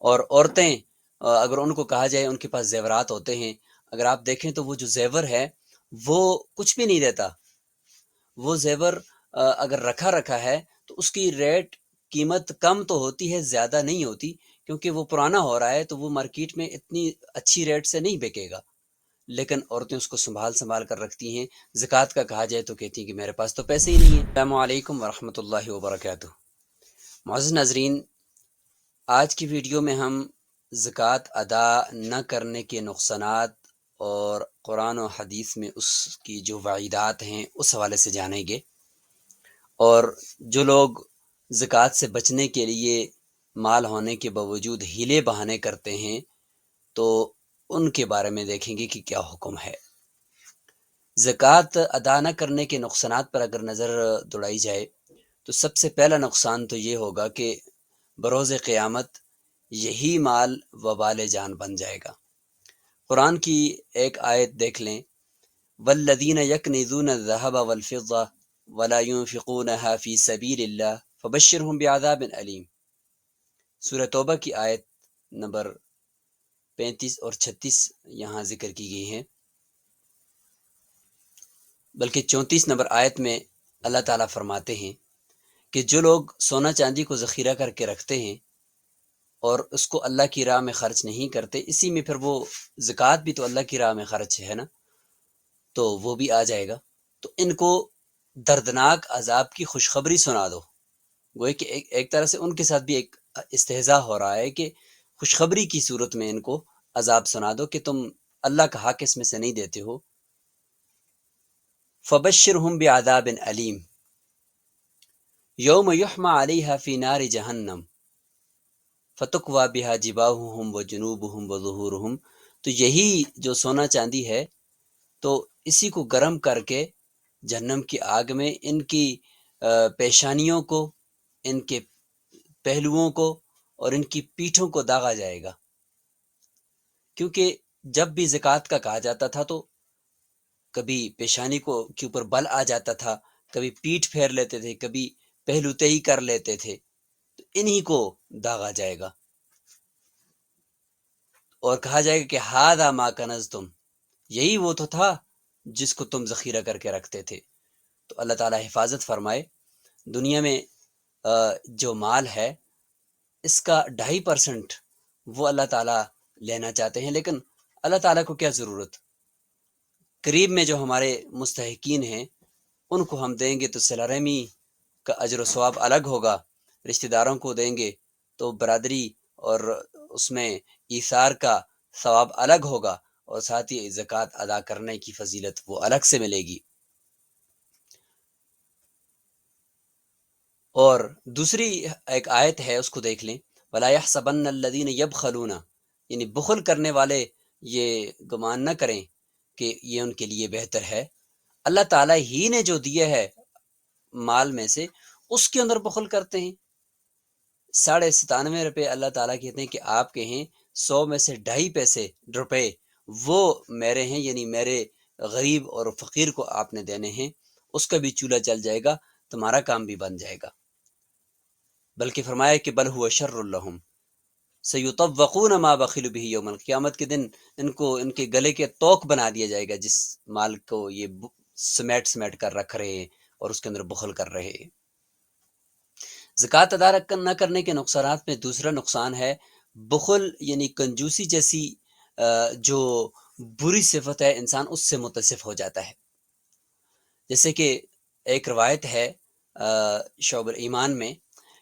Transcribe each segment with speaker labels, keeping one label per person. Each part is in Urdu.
Speaker 1: اور عورتیں اگر ان کو کہا جائے ان کے پاس زیورات ہوتے ہیں، اگر آپ دیکھیں تو وہ جو زیور ہے وہ کچھ بھی نہیں دیتا. وہ زیور اگر رکھا ہے تو اس کی قیمت کم تو ہوتی ہے، زیادہ نہیں ہوتی، کیونکہ وہ پرانا ہو رہا ہے تو وہ مارکیٹ میں اتنی اچھی ریٹ سے نہیں بکے گا. لیکن عورتیں اس کو سنبھال کر رکھتی ہیں. زکوٰۃ کا کہا جائے تو کہتی ہیں کہ میرے پاس تو پیسے ہی نہیں ہیں. السلام علیکم ورحمۃ اللہ وبرکاتہ. معزز ناظرین، آج کی ویڈیو میں ہم زکوٰۃ ادا نہ کرنے کے نقصانات اور قرآن و حدیث میں اس کی جو وعیدات ہیں اس حوالے سے جانیں گے، اور جو لوگ زکوٰۃ سے بچنے کے لیے مال ہونے کے باوجود ہیلے بہانے کرتے ہیں تو ان کے بارے میں دیکھیں گے کہ کیا حکم ہے. زکوٰۃ ادا نہ کرنے کے نقصانات پر اگر نظر دوڑائی جائے تو سب سے پہلا نقصان تو یہ ہوگا کہ بروز قیامت یہی مال وبال جان بن جائے گا. قرآن کی ایک آیت دیکھ لیں، والذین یکنزون الذہب والفضہ ولا ينفقونها فی سبیل اللہ فبشرهم بعذاب علیم. سورہ توبہ کی آیت نمبر 35 اور 36 یہاں ذکر کی گئی ہیں، بلکہ 34 نمبر آیت میں اللہ تعالیٰ فرماتے ہیں کہ جو لوگ سونا چاندی کو ذخیرہ کر کے رکھتے ہیں اور اس کو اللہ کی راہ میں خرچ نہیں کرتے، اسی میں پھر وہ زکوٰۃ بھی تو اللہ کی راہ میں خرچ ہے نا، تو وہ بھی آ جائے گا. تو ان کو دردناک عذاب کی خوشخبری سنا دو. گویا کہ ایک طرح سے ان کے ساتھ بھی ایک استہزاء ہو رہا ہے کہ خوشخبری کی صورت میں ان کو عذاب سنا دو کہ تم اللہ کا حق اس میں سے نہیں دیتے ہو. فبشرہم بعذاب علیم یوم یحمى علیہا فی نار جہنم فتکوی بہا جباہہم وجنوبہم وظہورہم. تو یہی جو سونا چاندی ہے تو اسی کو گرم کر کے جہنم کی آگ میں ان کی پیشانیوں کو، ان کے پہلوؤں کو اور ان کی پیٹھوں کو داغا جائے گا. کیونکہ جب بھی زکوٰۃ کا کہا جاتا تھا تو کبھی پیشانی کے اوپر بل آ جاتا تھا، کبھی پیٹھ پھیر لیتے تھے، کبھی پہلو تہی کر لیتے تھے، تو انہی کو داغا جائے گا اور کہا جائے گا کہ ہذا ما کنزتم، یہی وہ تو تھا جس کو تم ذخیرہ کر کے رکھتے تھے. تو اللہ تعالیٰ حفاظت فرمائے. دنیا میں جو مال ہے اس کا 2.5% وہ اللہ تعالیٰ لینا چاہتے ہیں، لیکن اللہ تعالیٰ کو کیا ضرورت. قریب میں جو ہمارے مستحقین ہیں ان کو ہم دیں گے تو صلہ رحمی کا اجر و ثواب الگ ہوگا، رشتہ داروں کو دیں گے تو برادری اور اس میں ایثار کا ثواب الگ ہوگا، اور ساتھ ہی زکوٰۃ ادا کرنے کی فضیلت وہ الگ سے ملے گی. اور دوسری ایک آیت ہے اس کو دیکھ لیں، وَلَا يَحْسَبَنَّ الَّذِينَ يَبْخَلُونَ، یعنی بخل کرنے والے یہ گمان نہ کریں کہ یہ ان کے لیے بہتر ہے. اللہ تعالیٰ ہی نے جو دیا ہے مال میں سے اس کے اندر بخل کرتے ہیں. 97.5 روپے اللہ تعالیٰ کہتے ہیں کہ آپ کہیں 100 میں سے 2.5 روپے وہ میرے ہیں، یعنی میرے غریب اور فقیر کو آپ نے دینے ہیں، اس کا بھی چولہا چل جائے گا، تمہارا کام بھی بن جائے گا. بلکہ فرمایا کہ بل هو شر لهم سیطوقون ما بخلوا به یوم القیامت کے دن ان کے گلے کے توق بنا دیا جائے گا جس مال کو یہ سمیٹ کر رکھ رہے ہیں اور اس کے اندر بخل کر رہے ہیں. زکوٰۃ ادا نہ کرنے کے نقصانات میں دوسرا نقصان ہے بخل، یعنی کنجوسی جیسی جو بری صفت ہے انسان اس سے متصف ہو جاتا ہے. جیسے کہ ایک روایت ہے شعب ایمان میں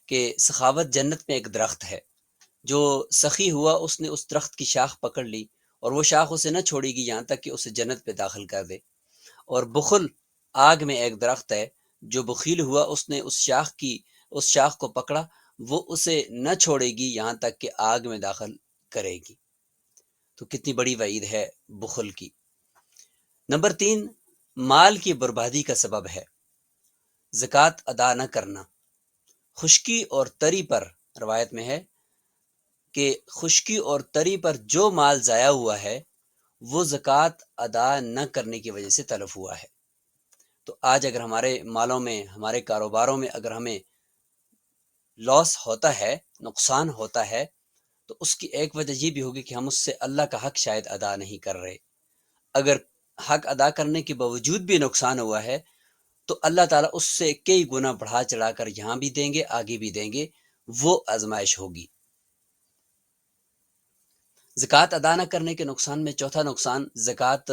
Speaker 1: کہ سخاوت جنت میں ایک درخت ہے، جو سخی ہوا اس نے اس درخت کی شاخ پکڑ لی اور وہ شاخ اسے نہ چھوڑے گی یہاں تک کہ اسے جنت پہ داخل کر دے. اور بخل آگ میں ایک درخت ہے، جو بخیل ہوا اس نے اس شاخ کو پکڑا، وہ اسے نہ چھوڑے گی یہاں تک کہ آگ میں داخل کرے گی. تو کتنی بڑی وعید ہے بخل کی. نمبر 3، مال کی بربادی کا سبب ہے زکوٰۃ ادا نہ کرنا. خشکی اور تری پر روایت میں ہے کہ خشکی اور تری پر جو مال ضائع ہوا ہے وہ زکوٰۃ ادا نہ کرنے کی وجہ سے تلف ہوا ہے. تو آج اگر ہمارے مالوں میں، ہمارے کاروباروں میں اگر ہمیں لاس ہوتا ہے، نقصان ہوتا ہے، تو اس کی ایک وجہ یہ بھی ہوگی کہ ہم اس سے اللہ کا حق شاید ادا نہیں کر رہے۔ اگر حق ادا کرنے کے باوجود بھی نقصان ہوا ہے تو اللہ تعالیٰ اس سے کئی گنا بڑھا چڑھا کر یہاں بھی دیں گے، آگے بھی دیں گے، وہ آزمائش ہوگی۔ زکوٰۃ ادا نہ کرنے کے نقصان میں چوتھا نقصان، زکوٰۃ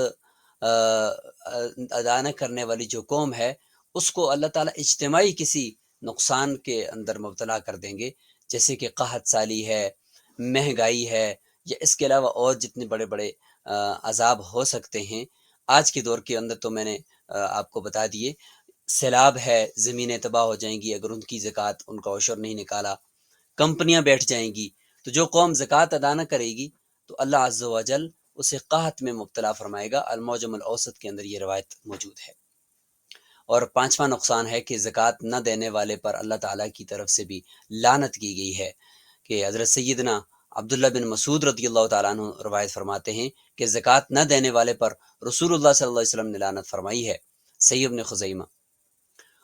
Speaker 1: ادا نہ کرنے والی جو قوم ہے اس کو اللہ تعالیٰ اجتماعی کسی نقصان کے اندر مبتلا کر دیں گے، جیسے کہ قحط سالی ہے، مہنگائی ہے، یا اس کے علاوہ اور جتنے بڑے بڑے عذاب ہو سکتے ہیں۔ آج کے دور کے اندر تو میں نے آپ کو بتا دیے، سیلاب ہے، زمینیں تباہ ہو جائیں گی اگر ان کی زکوٰۃ، ان کا عشر نہیں نکالا، کمپنیاں بیٹھ جائیں گی۔ تو جو قوم زکوٰۃ ادا نہ کرے گی تو اللہ عز و جل اسے قحط میں مبتلا فرمائے گا۔ المعجم الاوسط کے اندر یہ روایت موجود ہے۔ اور پانچواں نقصان ہے کہ زکوٰۃ نہ دینے والے پر اللہ تعالیٰ کی طرف سے بھی لعنت کی گئی ہے، کہ حضرت سیدنا عبداللہ بن مسعود رضی اللہ تعالیٰ عنہ روایت فرماتے ہیں کہ زکوٰۃ نہ دینے والے پر رسول اللہ صلی اللہ علیہ وسلم نے لعنت فرمائی ہے، صحیح ابن خزیمہ۔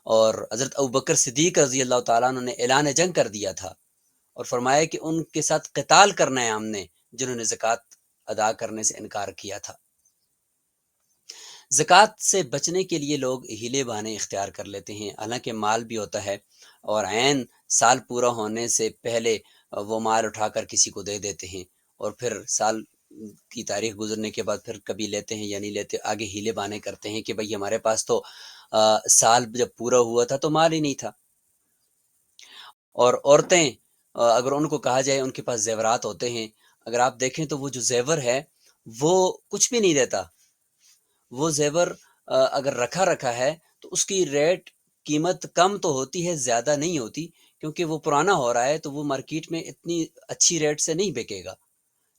Speaker 1: اور حضرت ابوبکر صدیق رضی اللہ تعالیٰ عنہ نے اعلان جنگ کر دیا تھا اور فرمایا کہ ان کے ساتھ قتال کرنا ہے ہم نے، جنہوں نے زکوٰۃ ادا کرنے سے انکار کیا تھا۔ زکوٰۃ سے بچنے کے لیے لوگ ہیلے بہانے اختیار کر لیتے ہیں، حالانکہ مال بھی ہوتا ہے اور عین سال پورا ہونے سے پہلے وہ مال اٹھا کر کسی کو دے دیتے ہیں، اور پھر سال کی تاریخ گزرنے کے بعد پھر کبھی لیتے ہیں یا نہیں لیتے، آگے ہیلے بہانے کرتے ہیں کہ بھئی ہمارے پاس تو سال جب پورا ہوا تھا تو مال ہی نہیں تھا۔ اور عورتیں اگر ان کو کہا جائے، ان کے پاس زیورات ہوتے ہیں، اگر آپ دیکھیں تو وہ جو زیور ہے وہ کچھ بھی نہیں دیتا۔ وہ زیور اگر رکھا ہے تو اس کی قیمت کم تو ہوتی ہے، زیادہ نہیں ہوتی، کیونکہ وہ پرانا ہو رہا ہے تو وہ مارکیٹ میں اتنی اچھی ریٹ سے نہیں بکے گا،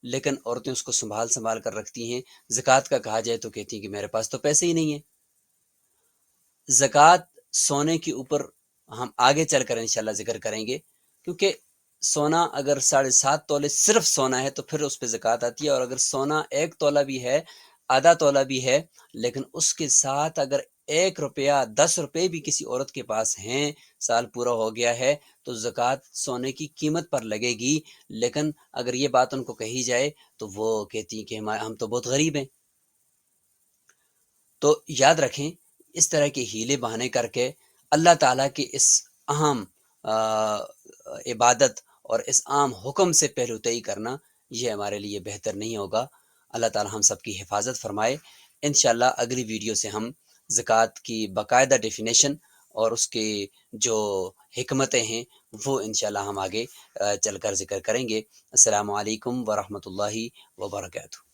Speaker 1: لیکن عورتیں اس کو سنبھال کر رکھتی ہیں۔ زکوٰۃ کا کہا جائے تو کہتی ہیں کہ میرے پاس تو پیسے ہی نہیں ہیں۔ زکوٰۃ سونے کے اوپر ہم آگے چل کر انشاءاللہ ذکر کریں گے، کیونکہ سونا اگر 7.5 تولے صرف سونا ہے تو پھر اس پہ زکوٰۃ آتی ہے، اور اگر سونا 1 تولہ بھی ہے، آدھا تولہ بھی ہے، لیکن اس کے ساتھ اگر 1 روپیہ 10 روپے بھی کسی عورت کے پاس ہیں، سال پورا ہو گیا ہے، تو زکوٰۃ سونے کی قیمت پر لگے گی۔ لیکن اگر یہ بات ان کو کہی جائے تو وہ کہتی ہیں کہ ہم تو بہت غریب ہیں۔ تو یاد رکھیں، اس طرح کے ہیلے بہانے کر کے اللہ تعالیٰ کی اس اہم عبادت اور اس عام حکم سے پہلوتئی کرنا، یہ ہمارے لیے بہتر نہیں ہوگا۔ اللہ تعالیٰ ہم سب کی حفاظت فرمائے۔ انشاءاللہ اگلی ویڈیو سے ہم زکوٰۃ کی باقاعدہ ڈیفینیشن اور اس کی جو حکمتیں ہیں وہ انشاءاللہ ہم آگے چل کر ذکر کریں گے۔ السلام علیکم ورحمۃ اللہ وبرکاتہ۔